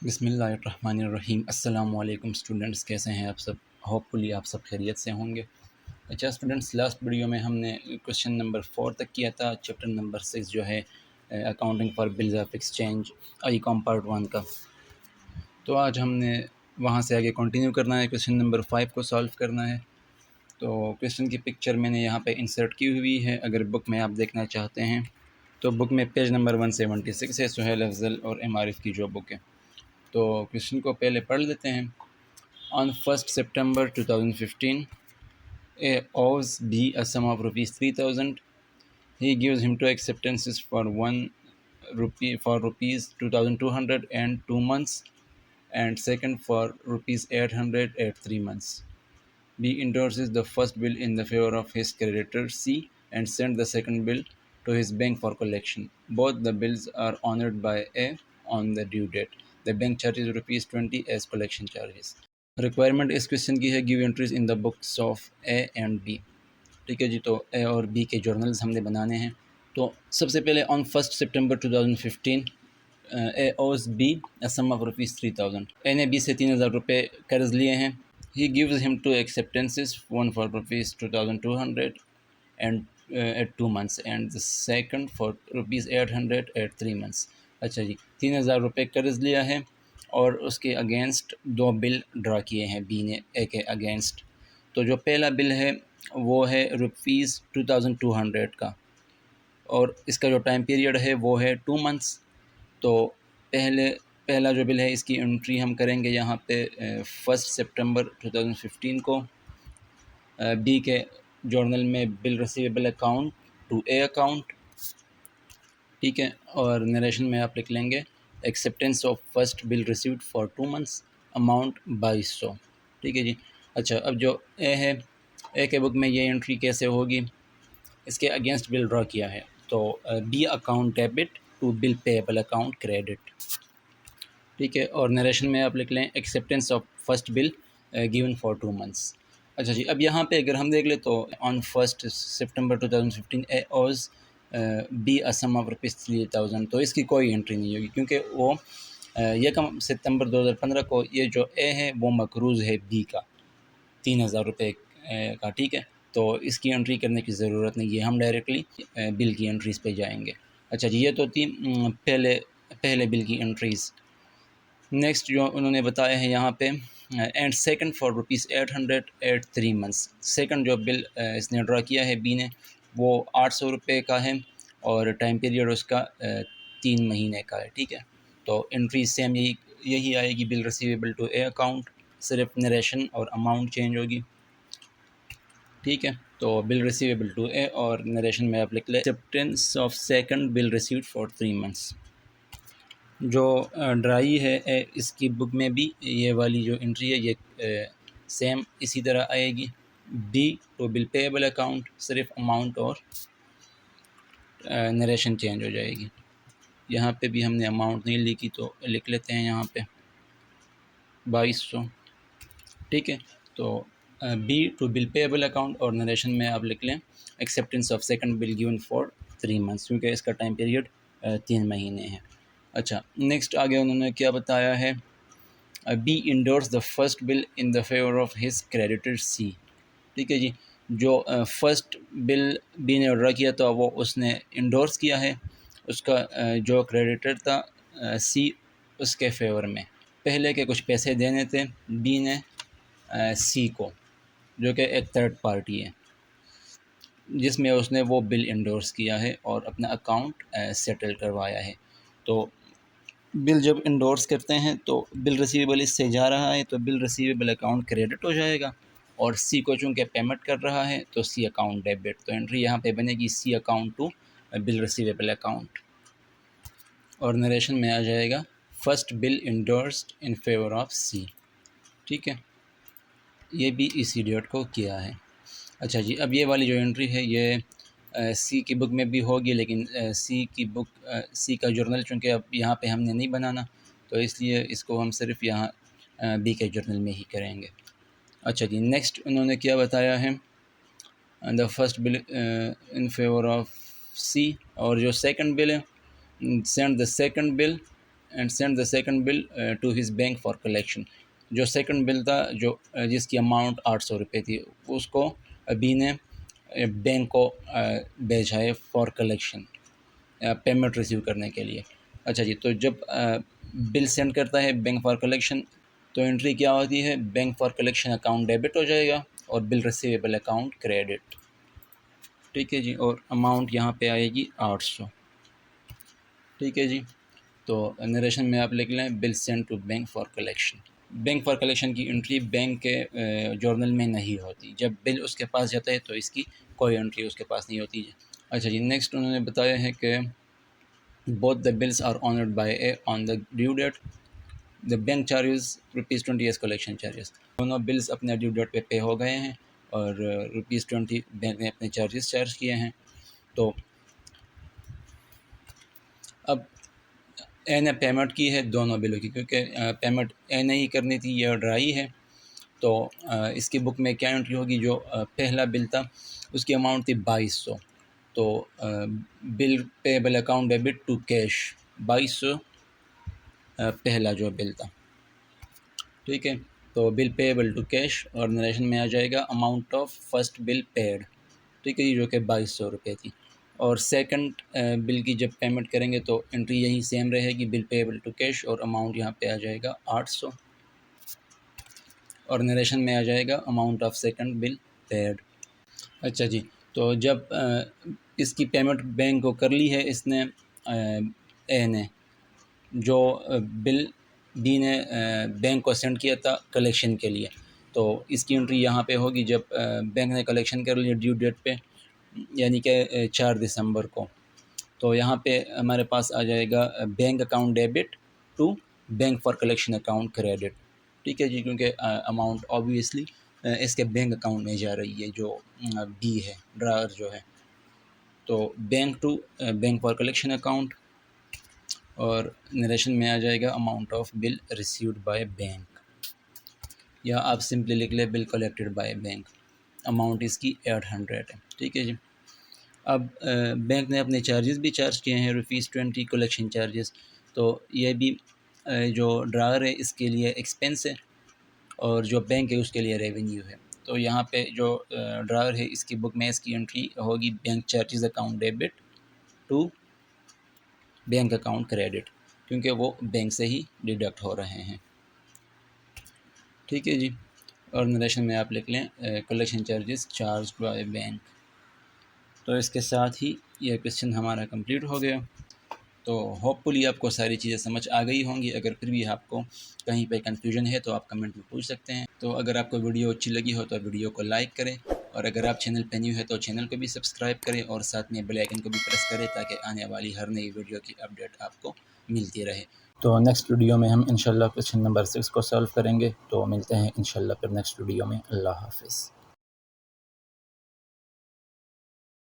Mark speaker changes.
Speaker 1: बिस्मिल्लाहिर्रहमानिर्रहीम। अस्सलाम वालेकुम स्टूडेंट्स, कैसे हैं आप सब? होपफुली आप सब खैरियत से होंगे। अच्छा स्टूडेंट्स, लास्ट वीडियो में हमने क्वेश्चन नंबर 4 तक किया था, चैप्टर नंबर 6 जो है accounting for bills of exchange I com part 1 का। तो आज हमने वहाँ से आगे कंटिन्यू करना है, क्वेश्चन नंबर 5 को सॉल्व करना है। तो क्वेश्चन की पिक्चर मैंने यहाँ पे इंसर्ट की हुई है, अगर बुक में आप देखना चाहते हैं तो बुक में पेज नंबर 176 है, सुहेल अफजल और एम आरिफ की जो बुक है। तो क्वेश्चन को पहले पढ़ लेते हैं। On 1 September 2015, A owes B a sum of rupees 3000. He gives him two acceptances for rupees 2200 and 2 months, and second for rupees 800 at 3 months. B endorses the first bill in the favor of his creditor C and sends the second bill to his bank for collection. Both the bills are honored by A on the due date. The bank charges rupees 20 as collection charges. Requirement इस question की है, give entries in the books of A and B. ठीक है जी, तो ए और B के journals हमने बनाने हैं। तो सबसे पहले on 1 September 2015 A owes B a sum of rupees 3000। A ने बी से 3000 रुपये कर्ज लिए हैं। He gives him two acceptances, one for rupees 2200 and at 2 months and the second for rupees 800 at 3 months। अच्छा जी, 3000 रुपये कर्ज लिया है और उसके अगेंस्ट दो बिल ड्रा किए हैं बी ने ए के अगेंस्ट। तो जो पहला बिल है वो है रुपीज़ 2200 का, और इसका जो टाइम पीरियड है वो है 2 months। तो पहला जो बिल है इसकी एंट्री हम करेंगे यहाँ पे 1 September 2015 को बी के जर्नल में bill receivable account to A account. ठीक है, और नरेशन में आप लिख लेंगे acceptance of first bill received for 2 months, amount 2200। ठीक है जी। अच्छा, अब जो ए है, ए के बुक में ये एंट्री कैसे होगी, इसके अगेंस्ट बिल ड्रॉ किया है तो B account debit to bill payable account credit. ठीक है, और नरेशन में आप लिख लें acceptance of first bill given for 2 months। अच्छा जी, अब यहाँ पे अगर हम देख लें तो on 1 September 2015 A owes B a sum of rupees 3000, तो इसकी कोई एंट्री नहीं होगी क्योंकि वो 1 सितंबर 2015 को ये जो ए है वो मकरूज़ है बी का 3000 रुपये का। ठीक है, तो इसकी एंट्री करने की ज़रूरत नहीं है, हम डायरेक्टली बिल की एंट्रीज़ पे जाएंगे। अच्छा जी, ये तो थी पहले बिल की एंट्रीज़। नेक्स्ट जो उन्होंने बताया है यहाँ पे, and second for rupees 800 at 3 months। Second जो बिल इसने ड्रा किया है बी ने वो 800 रुपये का है और टाइम पीरियड उसका 3 महीने का है। ठीक है, तो एंट्री सेम यही आएगी, bill receivable to A account, सिर्फ नरेशन और अमाउंट चेंज होगी। ठीक है, तो बिल रिसीवेबल टू ए और नरेशन में आप लिख लें acceptance of second bill received for 3 months। जो ड्राई है इसकी बुक में भी ये वाली जो एंट्री है ये सेम इसी तरह आएगी, B to bill payable account, सिर्फ अमाउंट और नरेशन चेंज हो जाएगी। यहाँ पे भी हमने अमाउंट नहीं लिखी तो लिख लेते हैं यहाँ पे 2200। ठीक है, तो B to bill payable account और नरेशन में आप लिख लें acceptance of second bill given for 3 months, क्योंकि इसका टाइम पीरियड 3 महीने है। अच्छा, नेक्स्ट आगे उन्होंने क्या बताया है, B endorse the first bill in the favour of his creditor C. ठीक है जी, जो फर्स्ट बिल बी ने ऑर्डर किया था वो उसने इंडोर्स किया है, उसका जो क्रेडिटर था सी, उसके फेवर में पहले के कुछ पैसे देने थे बी ने सी को, जो कि एक थर्ड पार्टी है, जिसमें उसने वो बिल इंडोर्स किया है और अपना अकाउंट सेटल करवाया है। तो बिल जब इंडोर्स करते हैं तो बिल रिसीवेबल इससे जा रहा है तो बिल रिसीवेबल अकाउंट क्रेडिट हो जाएगा, और सी को चूँकि पेमेंट कर रहा है तो सी अकाउंट डेबिट। तो एंट्री यहाँ पे बनेगी C account to bill receivable account, और नरेशन में आ जाएगा first bill endorsed in favour of C. ठीक है, ये भी इसी डेट को किया है। अच्छा जी, अब ये वाली जो एंट्री है ये सी की बुक में भी होगी, लेकिन सी की बुक सी का जर्नल चूँकि अब यहाँ पे हमने नहीं बनाना तो इसलिए इसको हम सिर्फ यहाँ बी के जर्नल में ही करेंगे। अच्छा जी, नेक्स्ट उन्होंने क्या बताया है, the first bill in favour of C, और जो सेकंड बिल है send the second bill and send the second bill to his bank for collection. जो सेकंड बिल था, जो जिसकी अमाउंट 800 रुपये थी, उसको अभी ने बैंक को भेजा है फॉर कलेक्शन, पेमेंट रिसीव करने के लिए। अच्छा जी, तो जब बिल सेंड करता है बैंक फॉर कलेक्शन, तो एंट्री क्या होती है, bank for collection account debit हो जाएगा और बिल रिसीवेबल अकाउंट क्रेडिट। ठीक है जी, और अमाउंट यहाँ पे आएगी 800। ठीक है जी, तो नरेशन में आप लिख लें bill send to bank for collection. Bank for collection की एंट्री बैंक के जर्नल में नहीं होती। जब बिल उसके पास जाता है तो इसकी कोई एंट्री उसके पास नहीं होती। अच्छा जी, नेक्स्ट उन्होंने बताया है कि both the bills are honored by a on the due date. The bank charges ₹20 as collection charges. दोनों बिल्स अपने ड्यू डेट पे हो गए हैं और ₹20 बैंक ने अपने चार्जेस चार्ज किए हैं। तो अब ए ने पेमेंट की है दोनों बिलों की, क्योंकि पेमेंट ए ने ही करनी थी, ये ड्राई है। तो इसकी बुक में क्या एंट्री होगी, जो पहला बिल था उसकी अमाउंट थी 2200। तो bill payable account debit to cash 2200 पहला जो बिल था। ठीक है, तो बिल पेएबल टू कैश और नरेशन में आ जाएगा amount of first bill paid. ठीक है जी, जो कि 2200 रुपये थी। और सेकंड बिल की जब पेमेंट करेंगे तो एंट्री यही सेम रहेगी, बिल पेएबल टू कैश और अमाउंट यहाँ पे आ जाएगा 800 और नरेशन में आ जाएगा amount of second bill paid. अच्छा जी, तो जब इसकी पेमेंट बैंक को कर ली है इसने, ए ने, जो बिल बी ने बैंक को सेंड किया था कलेक्शन के लिए, तो इसकी एंट्री यहाँ पे होगी जब बैंक ने कलेक्शन कर लिया ड्यू डेट पे, यानी कि 4 दिसंबर को। तो यहाँ पे हमारे पास आ जाएगा bank account debit to bank for collection account credit. ठीक है जी, क्योंकि अमाउंट ऑब्वियसली इसके बैंक अकाउंट में जा रही है, जो बी है, ड्रावर जो है। तो bank to bank for collection account और नरेशन में आ जाएगा amount of bill received by bank, या आप सिंपली लिख ले bill collected by bank. Amount इसकी 800 है। ठीक है जी, अब बैंक ने अपने चार्जेस भी चार्ज किए हैं ₹20 कलेक्शन चार्जेस। तो ये भी जो ड्रावर है इसके लिए एक्सपेंस है और जो बैंक है उसके लिए रेवेन्यू है। तो यहाँ पे जो ड्रावर है इसकी बुक में इसकी एंट्री होगी bank charges account debit to bank account credit, क्योंकि वो बैंक से ही डिडक्ट हो रहे हैं। ठीक है जी, और नरेशन में आप लिख लें collection charges charge by bank. तो इसके साथ ही यह क्वेश्चन हमारा कंप्लीट हो गया। तो होपफुली आपको सारी चीज़ें समझ आ गई होंगी। अगर फिर भी आपको कहीं पे कन्फ्यूजन है तो आप कमेंट में पूछ सकते हैं। तो अगर आपको वीडियो अच्छी लगी हो तो वीडियो को लाइक करें, और अगर आप चैनल पे न्यू है तो चैनल को भी सब्सक्राइब करें और साथ में बेल आइकन को भी प्रेस करें, ताकि आने वाली हर नई वीडियो की अपडेट आपको मिलती रहे। तो नेक्स्ट वीडियो में हम इंशाल्लाह क्वेश्चन नंबर 6 को सॉल्व करेंगे। तो मिलते हैं इंशाल्लाह फिर नेक्स्ट वीडियो में। अल्लाह हाफ़िज़।